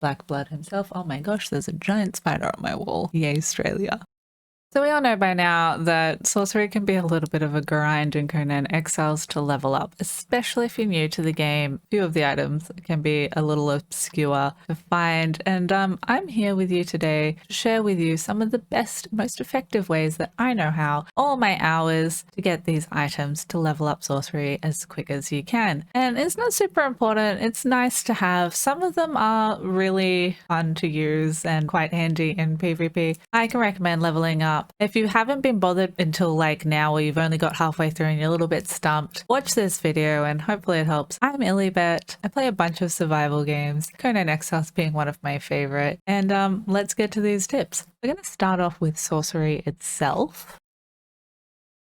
Black Blood himself. Oh my gosh, there's a giant spider on my wall. Yay, Australia. So we all know by now that sorcery can be a little bit of a grind in Conan Exiles to level up, especially if you're new to the game. A few of the items can be a little obscure to find, and I'm here with you today to share with you some of the best, most effective ways that I know how, all my hours, to get these items to level up sorcery as quick as you can. And it's not super important, it's nice to have. Some of them are really fun to use and quite handy in PvP. I can recommend leveling up. If you haven't been bothered until like now, or you've only got halfway through and you're a little bit stumped, watch this video and hopefully it helps. I'm ILLIBET. I play a bunch of survival games, Conan Exiles being one of my favorite. And let's get to these tips. We're going to start off with sorcery itself.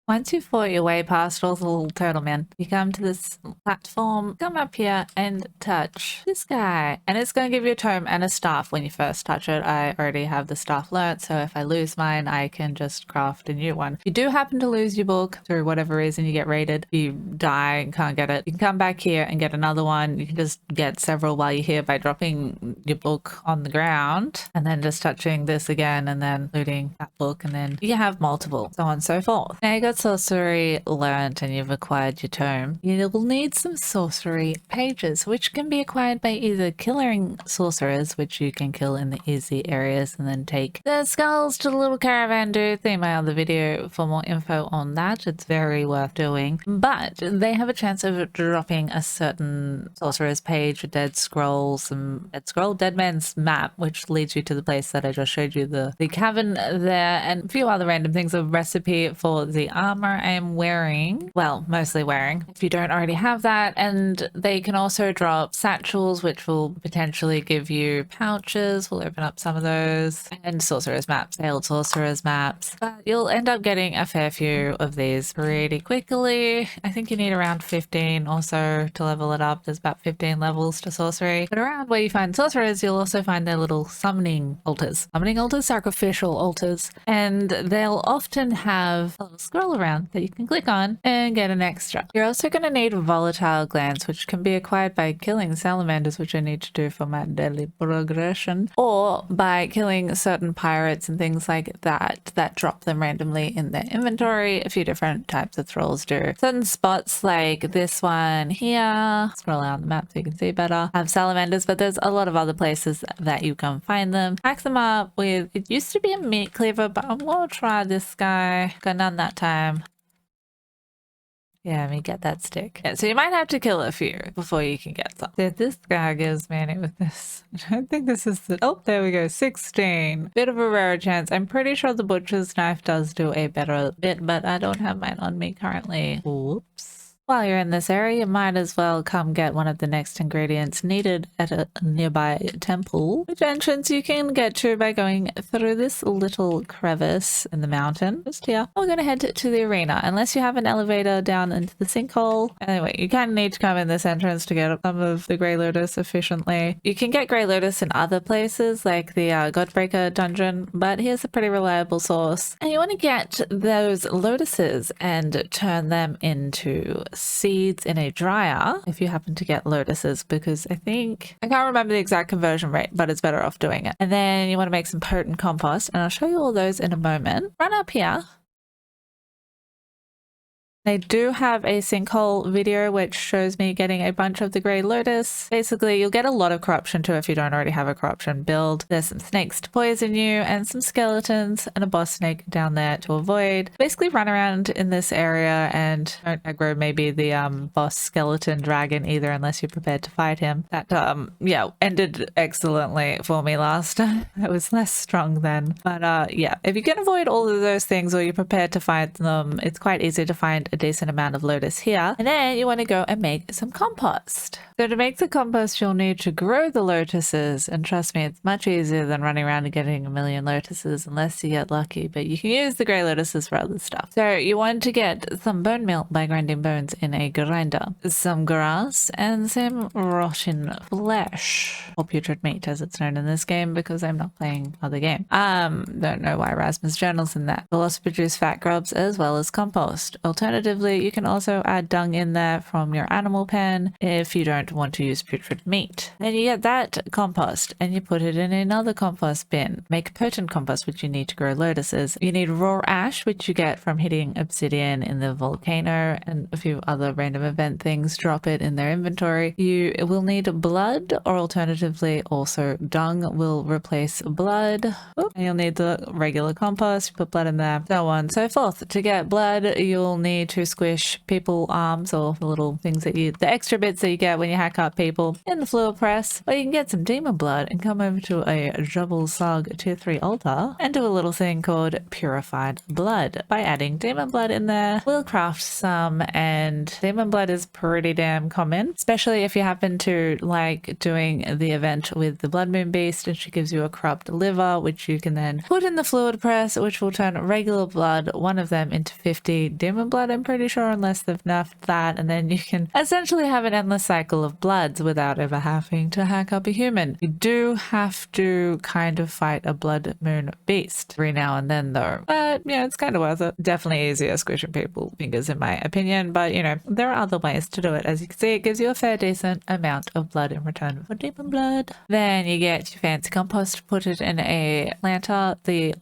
Once you've fought your way past all the little turtle men, you come to this platform, come up here and touch this guy. And it's going to give you a tome and a staff when you first touch it. I already have the staff learnt, so if I lose mine, I can just craft a new one. If you do happen to lose your book through whatever reason, you get raided, you die and can't get it, you can come back here and get another one. You can just get several while you're here by dropping your book on the ground and then just touching this again and then looting that book, and then you have multiple, so on and so forth. Now you got sorcery learnt and you've acquired your tome. You will need some sorcery pages, which can be acquired by either killing sorcerers, which you can kill in the easy areas and then take their skulls to the little caravan dude. See my other video for more info on that. It's very worth doing. But they have a chance of dropping a certain sorcerer's page, a dead scroll, some dead man's map, which leads you to the place that I just showed you, the cavern there, and a few other random things, a recipe for the armor I am wearing, well, mostly wearing, if you don't already have that. And they can also drop satchels, which will potentially give you pouches. We'll open up some of those, and sorcerer's maps, failed sorcerer's maps. But you'll end up getting a fair few of these pretty quickly. I think you need around 15 or so to level it up. There's about 15 levels to sorcery. But around where you find sorcerers, you'll also find their little summoning altars, sacrificial altars, and they'll often have a little scroll around that you can click on and get an extra. You're also going to need volatile glands, which can be acquired by killing salamanders, which I need to do for my daily progression, or by killing certain pirates and things like that drop them randomly in their inventory. A few different types of thralls do. Certain spots like this one here, scroll out the map so you can see better, have salamanders, but there's a lot of other places that you can find them. Hack them up with, it used to be a meat cleaver, but I'm gonna try this guy. Got none that time. Yeah, let me get that stick. Yeah, so you might have to kill a few before you can get some. So this guy gives me with this. I don't think this is the... Oh, there we go. 16. Bit of a rare chance. I'm pretty sure the butcher's knife does do a better bit, but I don't have mine on me currently. Whoops. While you're in this area, you might as well come get one of the next ingredients needed at a nearby temple, which entrance you can get to by going through this little crevice in the mountain just here. We're going to head to the arena, unless you have an elevator down into the sinkhole. Anyway, you kind of need to come in this entrance to get some of the Grey Lotus efficiently. You can get Grey Lotus in other places, like the Godbreaker dungeon, but here's a pretty reliable source. And you want to get those lotuses and turn them into seeds in a dryer if you happen to get lotuses, because I can't remember the exact conversion rate, but it's better off doing it. And then you want to make some potent compost, and I'll show you all those in a moment. Run up here. They do have a sinkhole video which shows me getting a bunch of the Grey Lotus. Basically, you'll get a lot of corruption too if you don't already have a corruption build. There's some snakes to poison you and some skeletons and a boss snake down there to avoid. Basically run around in this area and don't aggro maybe the boss skeleton dragon either, unless you're prepared to fight him. That yeah, ended excellently for me last time. It was less strong then. But yeah, if you can avoid all of those things or you're prepared to fight them, it's quite easy to find a decent amount of lotus here. And then you want to go and make some compost. So to make the compost, you'll need to grow the lotuses, and trust me, it's much easier than running around and getting a million lotuses unless you get lucky, but you can use the Grey Lotuses for other stuff. So you want to get some bone meal by grinding bones in a grinder, some grass, and some rotten flesh, or putrid meat as it's known in this game because I'm not playing other game. Don't know why Rasmus journals in that. We'll also produce fat grubs as well as compost. Alternatively, Alternatively, you can also add dung in there from your animal pen if you don't want to use putrid meat. Then you get that compost and you put it in another compost bin. Make potent compost, which you need to grow lotuses. You need raw ash, which you get from hitting obsidian in the volcano and a few other random event things. Drop it in their inventory. You will need blood, or alternatively also dung will replace blood. Oop. And you'll need the regular compost. You put blood in there, so on and so forth. To get blood, you'll need to squish people arms, or the little things that the extra bits that you get when you hack up people, in the fluid press. Or you can get some demon blood and come over to a Jubble Sog tier 3 altar and do a little thing called purified blood. By adding demon blood in there, we'll craft some, and demon blood is pretty damn common, especially if you happen to like doing the event with the blood moon beast, and she gives you a corrupt liver, which you can then put in the fluid press, which will turn regular blood, one of them, into 50 demon blood, I'm pretty sure, unless they've nerfed that, and then you can essentially have an endless cycle of bloods without ever having to hack up a human. You do have to kind of fight a blood moon beast every now and then though, but yeah, it's kind of worth it. Definitely easier squishing people fingers in my opinion, but you know, there are other ways to do it. As you can see, it gives you a fair decent amount of blood in return for demon blood. Then you get your fancy compost, put it in a planter. The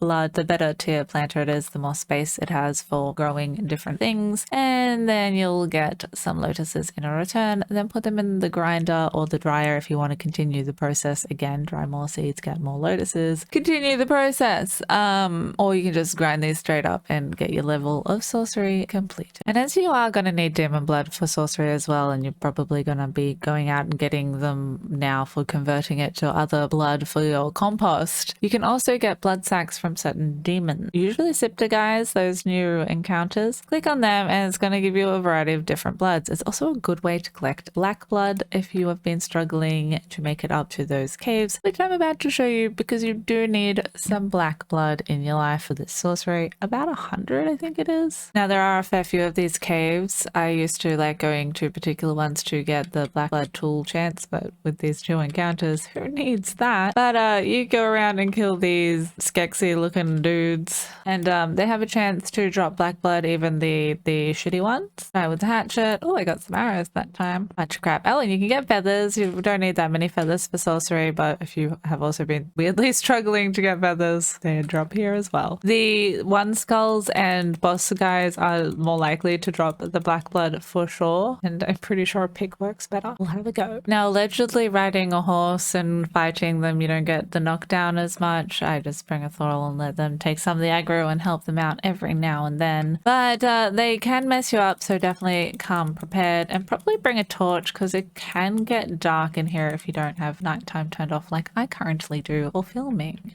better tier planter it is, the more space it has for growing different things, and then you'll get some lotuses in a return. Then put them in the grinder or the dryer if you want to continue the process. Again, dry more seeds, get more lotuses, continue the process, or you can just grind these straight up and get your level of sorcery complete. And as you are going to need demon blood for sorcery as well, and you're probably going to be going out and getting them now for converting it to other blood for your compost, you can also get blood sacks from certain demons, usually Scepter guys, those new encounters. Click on them and it's going to give you a variety of different bloods. It's also a good way to collect black blood if you have been struggling to make it up to those caves, which I'm about to show you, because you do need some black blood in your life for this sorcery. About 100, I think it is. Now there are a fair few of these caves. I used to like going to particular ones to get the black blood tool chance, but with these two encounters, who needs that? But you go around and kill these skexy looking dudes, and they have a chance to drop black blood, even the shitty ones. Right, with the hatchet. Oh, I got some arrows that time. Bunch of crap. Oh, and you can get feathers. You don't need that many feathers for sorcery, but if you have also been weirdly struggling to get feathers, they drop here as well. The one skulls and boss guys are more likely to drop the black blood for sure, and I'm pretty sure a pick works better. We'll have a go. Now, allegedly riding a horse and fighting them, you don't get the knockdown as much. I just bring a thrall and let them take some of the aggro and help them out every now and then. But they can mess you up, so definitely come prepared, and probably bring a torch, because it can get dark in here if you don't have nighttime turned off like I currently do for filming.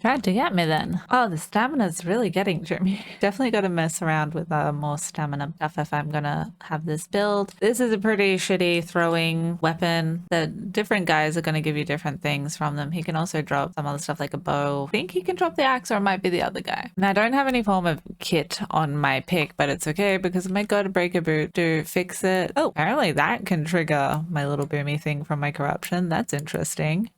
Tried to get me then. Oh, the stamina's really getting to me. Definitely got to mess around with more stamina stuff if I'm gonna have this build. This is a pretty shitty throwing weapon. The different guys are going to give you different things from them. He can also drop some other stuff like a bow. I think he can drop the axe, or it might be the other guy. Now, I don't have any form of kit on my pick, but it's okay because I might go to break a boot to fix it. Oh, apparently that can trigger my little boomy thing from my corruption. That's interesting.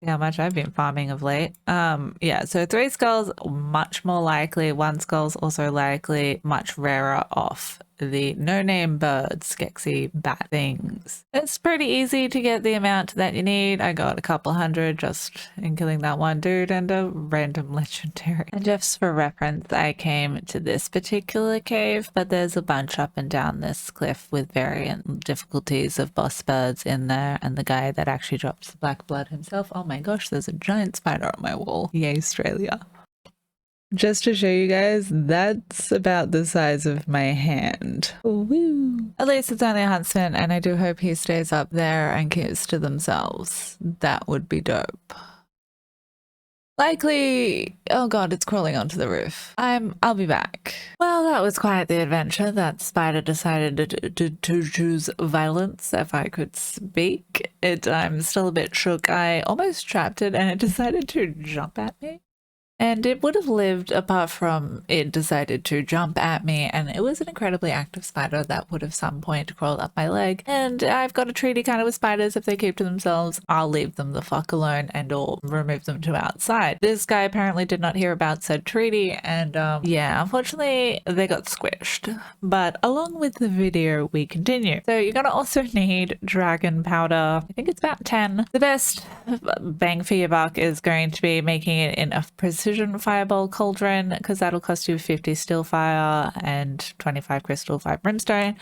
How much I've been farming of late. Yeah, so 3 skulls, much more likely. 1 skull's also likely, much rarer off the no-name birds, skexy bat things. It's pretty easy to get the amount that you need. I got a couple hundred just in killing that one dude and a random legendary. And just for reference, I came to this particular cave, but there's a bunch up and down this cliff with variant difficulties of boss birds in there, and the guy that actually drops the black blood himself. Oh my gosh, there's a giant spider on my wall. Yay, Australia. Just to show you guys, that's about the size of my hand. Woo! At least it's only a huntsman, and I do hope he stays up there and keeps to themselves. That would be dope. Likely, oh god, it's crawling onto the roof. I'll be back. Well, that was quite the adventure. That spider decided to choose violence, if I could speak. I'm still a bit shook. I almost trapped it and it decided to jump at me. and it would have lived apart from it decided to jump at me, and it was an incredibly active spider that would have some point crawled up my leg. And I've got a treaty kind of with spiders. If they keep to themselves, I'll leave them the fuck alone and or remove them to outside. This guy apparently did not hear about said treaty, and yeah, unfortunately they got squished. But along with the video, we continue. So you're gonna also need dragon powder. I think it's about 10. The best bang for your buck is going to be making it in a precision fireball cauldron, because that'll cost you 50 steel fire and 25 crystal 5 brimstone,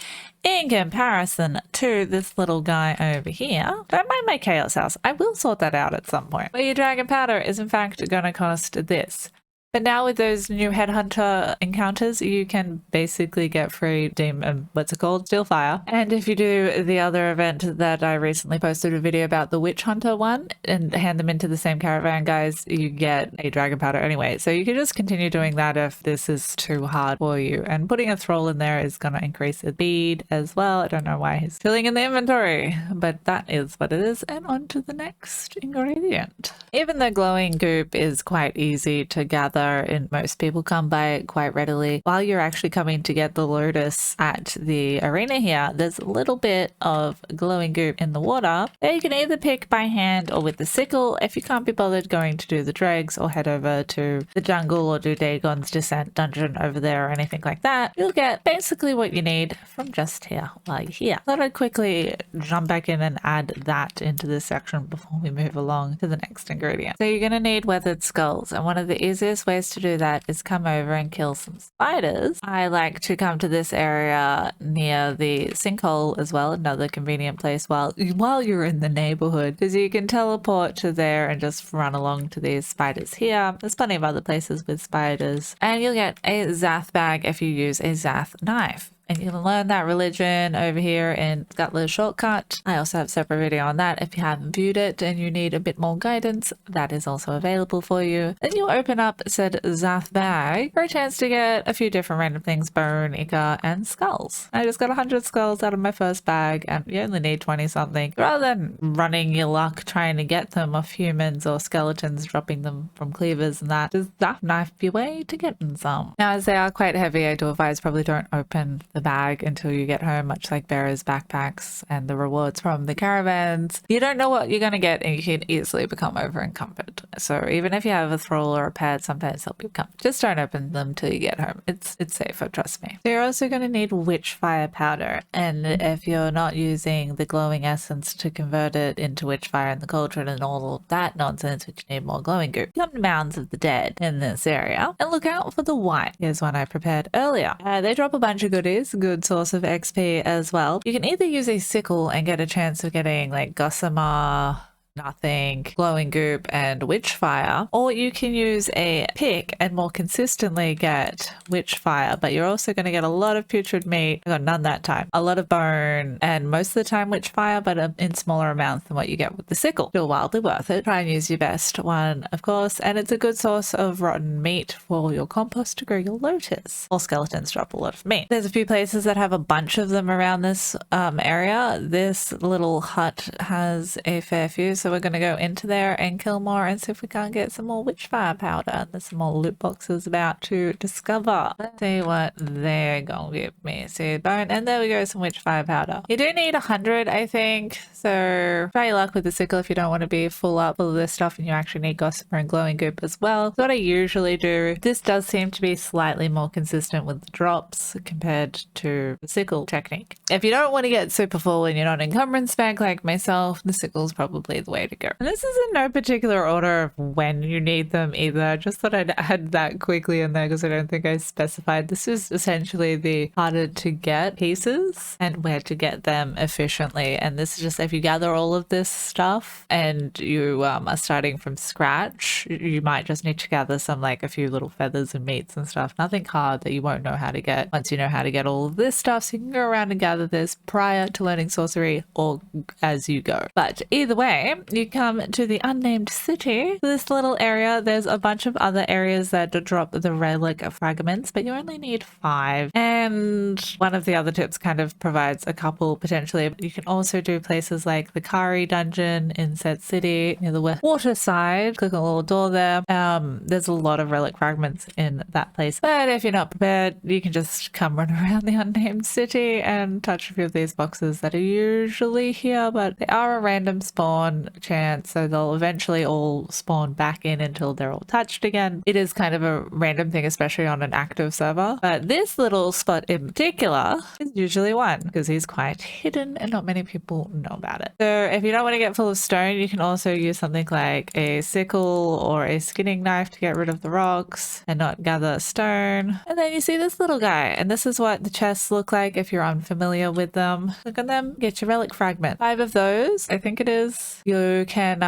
in comparison to this little guy over here. Don't mind my chaos house, I will sort that out at some point. But your dragon powder is in fact going to cost this. But now with those new headhunter encounters, you can basically get free steel fire. And if you do the other event that I recently posted a video about, the witch hunter one, and hand them into the same caravan guys, you get a dragon powder anyway. So you can just continue doing that if this is too hard for you. And putting a thrall in there is going to increase the speed as well. I don't know why he's filling in the inventory, but that is what it is. And on to the next ingredient. Even though glowing goop is quite easy to gather, and most people come by it quite readily, while you're actually coming to get the lotus at the arena here, there's a little bit of glowing goop in the water that you can either pick by hand or with the sickle if you can't be bothered going to do the dregs, or head over to the jungle or do Dagon's Descent dungeon over there or anything like that. You'll get basically what you need from just here while you're here. Thought I'd quickly jump back in and add that into this section before we move along to the next ingredient. So you're going to need weathered skulls, and one of the easiest ways to do that is come over and kill some spiders. I like to come to this area near the sinkhole as well, another convenient place while you're in the neighborhood, because you can teleport to there and just run along to these spiders here. There's plenty of other places with spiders, and you'll get a Zath bag if you use a Zath knife. And you can learn that religion over here in Scutler's Shortcut. I also have a separate video on that if you haven't viewed it and you need a bit more guidance. That is also available for you. Then you'll open up said Zath bag for a chance to get a few different random things: bone, ichor, and skulls. I just got 100 skulls out of my first bag, and you only need 20 something. Rather than running your luck trying to get them off humans or skeletons, dropping them from cleavers and that, just Zath knife your way to getting some. Now, as they are quite heavy, I do advise probably don't open the bag until you get home, much like bearers' backpacks and the rewards from the caravans. You don't know what you're going to get, and you can easily become over encumbered. So even if you have a thrall or a pet, sometimes they'll become. Just don't open them till you get home. It's safer, trust me. So you're also going to need witchfire powder, and if you're not using the glowing essence to convert it into witchfire in the cauldron and all of that nonsense, which you need more glowing goop, you have mounds of the dead in this area. And look out for the white. Here's one I prepared earlier. They drop a bunch of goodies. Good source of XP as well. You can either use a sickle and get a chance of getting like gossamer, nothing, glowing goop, and witchfire, or you can use a pick and more consistently get witchfire, but you're also going to get a lot of putrid meat. I got none that time. A lot of bone, and most of the time witchfire, but in smaller amounts than what you get with the sickle. Still wildly worth it. Try and use your best one, of course, and it's a good source of rotten meat for your compost to grow your lotus. All skeletons drop a lot of meat. There's a few places that have a bunch of them around this area. This little hut has a fair few, so we're going to go into there and kill more and see if we can't get some more witchfire powder. There's some more loot boxes about to discover. Let's see what they're going to give me. See, bone, and there we go, some witchfire powder. You do need 100, I think, so try your luck with the sickle if you don't want to be full up of this stuff and you actually need gossamer and glowing goop as well. So what I usually do, this does seem to be slightly more consistent with the drops compared to the sickle technique. If you don't want to get super full and you're not encumbrance spec like myself, the sickle's probably the way to go. And this is in no particular order of when you need them either. I just thought I'd add that quickly in there because I don't think I specified. This is essentially the harder to get pieces and where to get them efficiently. And this is just if you gather all of this stuff and you are starting from scratch, you might just need to gather some, like a few little feathers and meats and stuff. Nothing hard that you won't know how to get once you know how to get all of this stuff. So you can go around and gather this prior to learning sorcery or as you go. But either way, point, you come to the unnamed city. This little area, there's a bunch of other areas that drop the relic fragments, but you only need 5. And one of the other tips kind of provides a couple potentially. You can also do places like the Kari dungeon in said city near the water side. Click on a little door there. There's a lot of relic fragments in that place. But if you're not prepared, you can just come run around the unnamed city and touch a few of these boxes that are usually here, but they are a random spawn chance, so they'll eventually all spawn back in until they're all touched again. It is kind of a random thing, especially on an active server. But this little spot in particular is usually one because he's quite hidden and not many people know about it. So if you don't want to get full of stone, you can also use something like a sickle or a skinning knife to get rid of the rocks and not gather stone. And then you see this little guy, and this is what the chests look like if you're unfamiliar with them. Click on them, get your relic fragment. 5 of those, I think it is. You can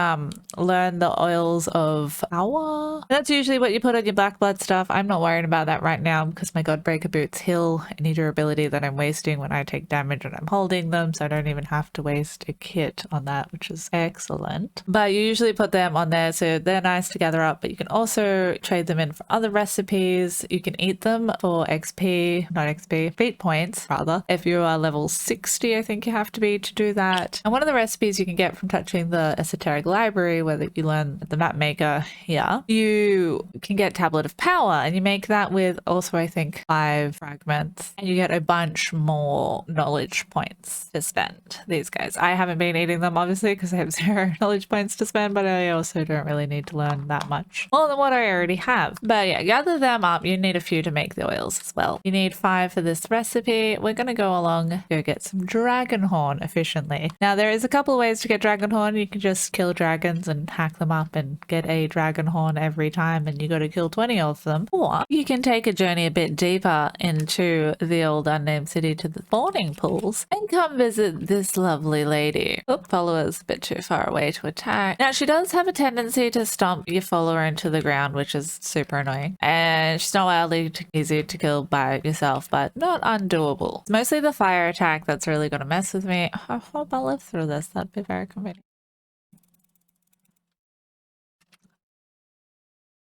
learn the oils of power. That's usually what you put on your black blood stuff. I'm not worrying about that right now because my Godbreaker boots heal any durability that I'm wasting when I take damage and I'm holding them, so I don't even have to waste a kit on that, which is excellent. But you usually put them on there so they're nice to gather up, but you can also trade them in for other recipes. You can eat them for XP, not XP, feat points rather. If you are level 60, I think you have to be to do that. And one of the recipes you can get from touching the esoteric library, where you learn the map maker here, you can get Tablet of Power, and you make that with also I think 5 fragments, and you get a bunch more knowledge points to spend. These guys, I haven't been eating them obviously because I have 0 knowledge points to spend, but I also don't really need to learn that much more than what I already have. But yeah, gather them up. You need a few to make the oils as well. You need 5 for this recipe. We're gonna go along, go get some dragon horn efficiently. Now there is a couple of ways to get dragon horn. You can just kill dragons and hack them up and get a dragon horn every time, and you got to kill 20 of them. Or you can take a journey a bit deeper into the old unnamed city to the spawning pools and come visit this lovely lady. Oop, follower's a bit too far away to attack. Now she does have a tendency to stomp your follower into the ground, which is super annoying, and she's not wildly easy to kill by yourself, but not undoable. It's mostly the fire attack that's really going to mess with me. I hope I live through this. That'd be very convenient.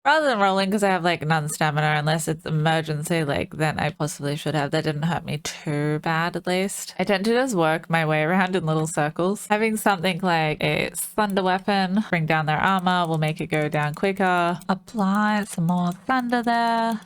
Rather than rolling, because I have like none stamina, unless it's emergency, like then I possibly should have. That didn't hurt me too bad, at least. I tend to just work my way around in little circles. Having something like a thunder weapon bring down their armor will make it go down quicker. Apply some more thunder there.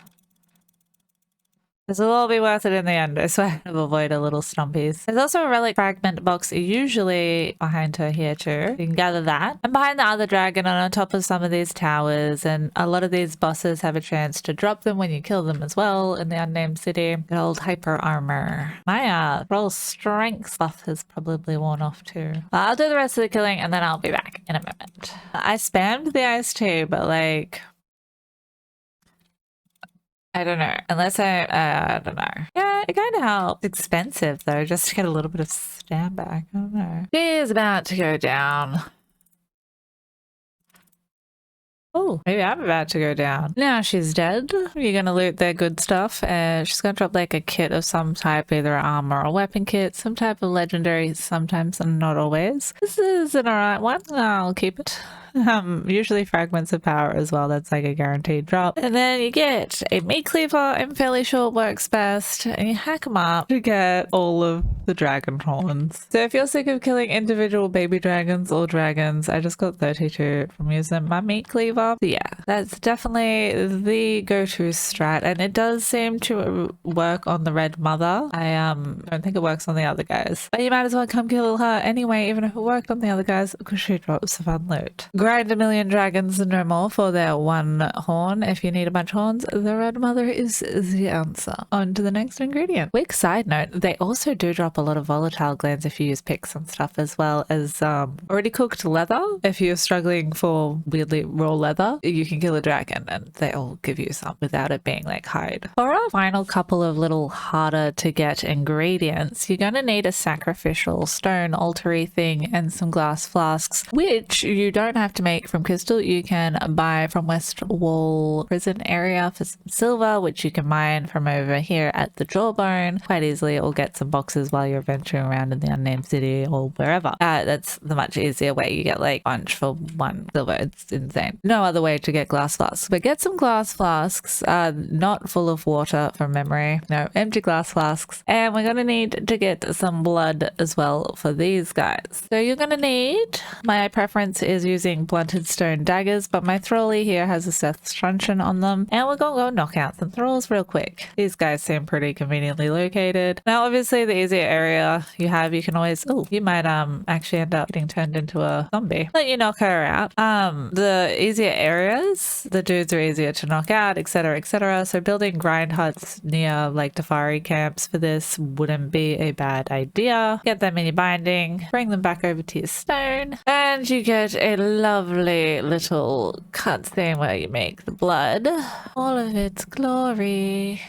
This will all be worth it in the end, I swear. I'll avoid a little stompies. There's also a relic fragment box usually behind her here too. You can gather that. And behind the other dragon and on top of some of these towers, and a lot of these bosses have a chance to drop them when you kill them as well in the unnamed city. Good old hyper armor. My roll strength buff has probably worn off too. I'll do the rest of the killing and then I'll be back in a moment. I spammed the iced tea, but like, I don't know, unless I don't know. Yeah, it kind of helps. Expensive though, just to get a little bit of stam back. I don't know. She is about to go down. Oh, maybe I'm about to go down. Now she's dead. You're gonna loot their good stuff, and she's gonna drop like a kit of some type, either armor or weapon kit, some type of legendary, sometimes and not always. This is an alright one. I'll keep it. Usually fragments of power as well. That's like a guaranteed drop. And then you get a meat cleaver. I'm fairly sure it works best. And you hack them up to get all of the dragon horns. So if you're sick of killing individual baby dragons or dragons, I just got 32 from using my meat cleaver. So yeah, that's definitely the go-to strat. And it does seem to work on the red mother. I don't think it works on the other guys. But you might as well come kill her anyway, even if it worked on the other guys, because she drops fun loot. Grind a million dragons and no more for their 1 horn. If you need a bunch of horns, the red mother is the answer. On to the next ingredient. Quick side note, they also do drop a lot of volatile glands if you use picks and stuff, as well as already cooked leather. If you're struggling for weirdly raw leather, you can kill a dragon and they'll give you some without it being like hide. For our final couple of little harder to get ingredients, you're going to need a sacrificial stone altar-y thing and some glass flasks, which you don't have have to make from crystal, you can buy from West Wall prison area for some silver, which you can mine from over here at the Jawbone quite easily, or get some boxes while you're venturing around in the unnamed city or wherever. That's the much easier way. You get like a bunch for 1 silver. It's insane. No other way to get glass flasks, but get some glass flasks, not full of water from memory. No, empty glass flasks. And we're going to need to get some blood as well for these guys. So you're going to need, my preference is using blunted stone daggers, but my thrallie here has a Seth's truncheon on them, and we're going to go knock out some thralls real quick. These guys seem pretty conveniently located. Now obviously the easier area you have, you can always, oh, you might actually end up getting turned into a zombie. Let you knock her out. The easier areas, the dudes are easier to knock out, etc, etc. So building grind huts near like Tafari camps for this wouldn't be a bad idea. Get them in your binding, bring them back over to your stone, and you get a lovely little cutscene where you make the blood all of its glory.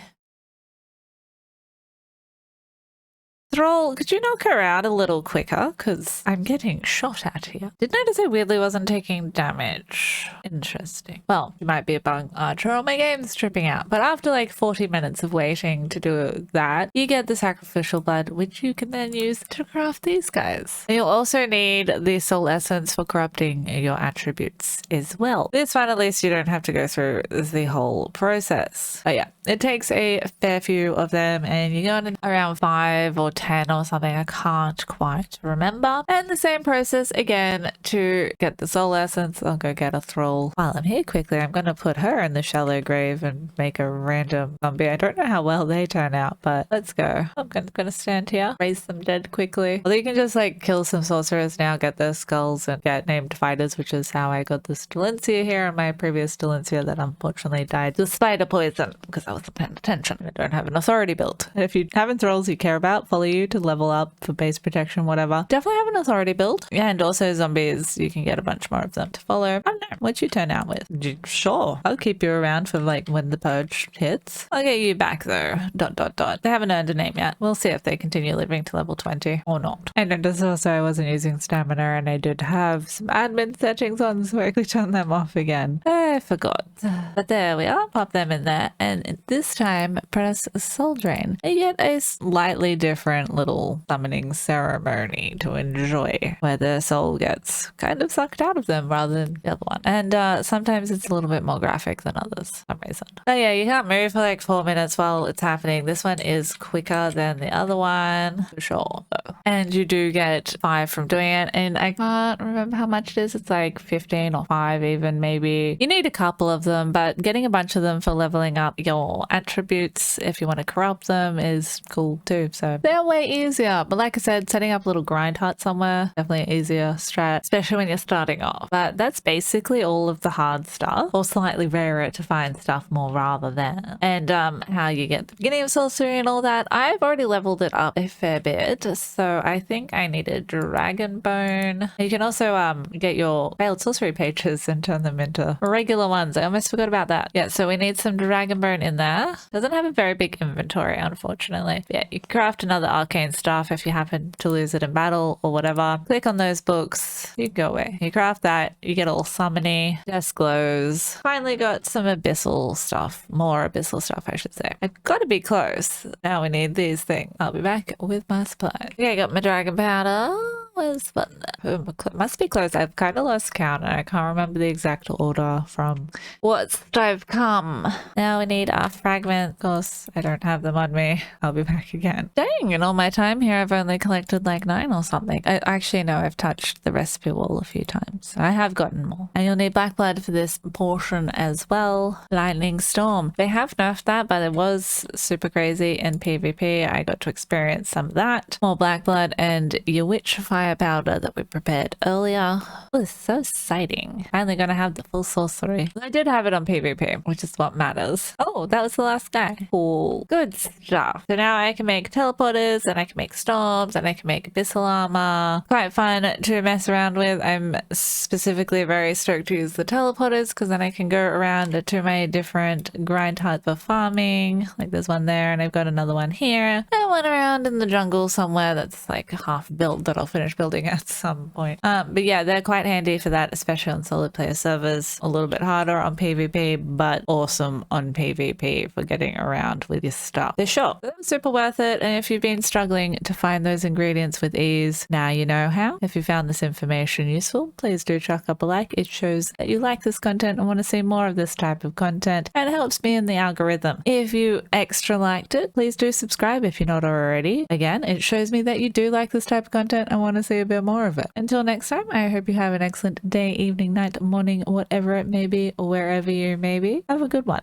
Thrall, could you knock her out a little quicker? Because I'm getting shot at here. Did notice I weirdly wasn't taking damage. Interesting. Well, you might be a bug archer or my game's tripping out. But after like 40 minutes of waiting to do that, you get the sacrificial blood, which you can then use to craft these guys. And you'll also need the soul essence for corrupting your attributes as well. This one, at least you don't have to go through the whole process. But yeah, it takes a fair few of them, and you go in around 5 or 10 or something. I can't quite remember. And the same process again to get the soul essence. I'll go get a thrall. While I'm here quickly, I'm going to put her in the shallow grave and make a random zombie. I don't know how well they turn out, but let's go. I'm going to stand here, raise them dead quickly. Although you can just like kill some sorcerers now, get their skulls, and get named fighters, which is how I got this Delencia here, and my previous Delencia that unfortunately died to spider poison because I wasn't paying attention. I don't have an authority build. If you have thralls you care about, follow you to level up for base protection, whatever. Definitely have an authority build. Yeah, and also zombies, you can get a bunch more of them to follow. I don't know, what'd you turn out with? Sure, I'll keep you around for like when the purge hits. I'll get you back though. ... They haven't earned a name yet. We'll see if they continue living to level 20 or not. And notice also I wasn't using stamina, and I did have some admin settings on, so I quickly turned them off again. I forgot. But there we are. Pop them in there, and this time press soul drain. And you get a slightly different little summoning ceremony to enjoy, where their soul gets kind of sucked out of them rather than the other one. And sometimes it's a little bit more graphic than others for some reason. So yeah, you can't move for like 4 minutes while it's happening. This one is quicker than the other one, for sure though. And you do get 5 from doing it, and I can't remember how much it is. It's like 15 or 5 even, maybe. You need a couple of them, but getting a bunch of them for leveling up your attributes if you want to corrupt them is cool too. So they're way easier. But like I said, setting up a little grind hut somewhere, definitely easier strat, especially when you're starting off. But that's basically all of the hard stuff, or slightly rarer to find stuff more rather than. And how you get the beginning of sorcery and all that. I've already leveled it up a fair bit, so I think I need a dragon bone. You can also get your failed sorcery pages and turn them into regular ones. I almost forgot about that. Yeah, so we need some dragon bone in there. Doesn't have a very big inventory, unfortunately. Yeah, you can craft another arcane staff if you happen to lose it in battle or whatever. Click on those books, you go away. You craft that, you get all summony, desk glows. Finally got some abyssal stuff, more abyssal stuff I should say. I've got to be close. Now we need these things. I'll be back with my supplies. Okay, I got my dragon powder. Where's the button there? Must be close. I've kind of lost count and I can't remember the exact order from what's I've come. Now we need our fragments. Of course, I don't have them on me. I'll be back again. Dang, in all my time here, I've only collected like 9 or something. I actually know I've touched the recipe wall a few times. I have gotten more. And you'll need black blood for this portion as well. Lightning storm. They have nerfed that, but it was super crazy in PvP. I got to experience some of that. More black blood and your witchfire powder that we prepared earlier. Oh, this is so exciting. Finally gonna have the full sorcery. I did have it on PvP, which is what matters. Oh, that was the last guy. Cool. Good stuff. So now I can make teleporters, and I can make storms, and I can make abyssal armor. Quite fun to mess around with. I'm specifically very stoked to use the teleporters because then I can go around to my different grind huts for farming. Like there's one there, and I've got another one here. I went around in the jungle somewhere that's like half built that I'll finish finish building at some point. But yeah, they're quite handy for that, especially on solid player servers. A little bit harder on PvP, but awesome on PvP for getting around with your stuff. They're short, but they're super worth it. And if you've been struggling to find those ingredients with ease, now you know how. If you found this information useful, please do chuck up a like. It shows that you like this content and want to see more of this type of content, and it helps me in the algorithm. If you extra liked it, please do subscribe if you're not already. Again, it shows me that you do like this type of content and want to see a bit more of it. Until next time, I hope you have an excellent day, evening, night, morning, whatever it may be, or wherever you may be. Have a good one.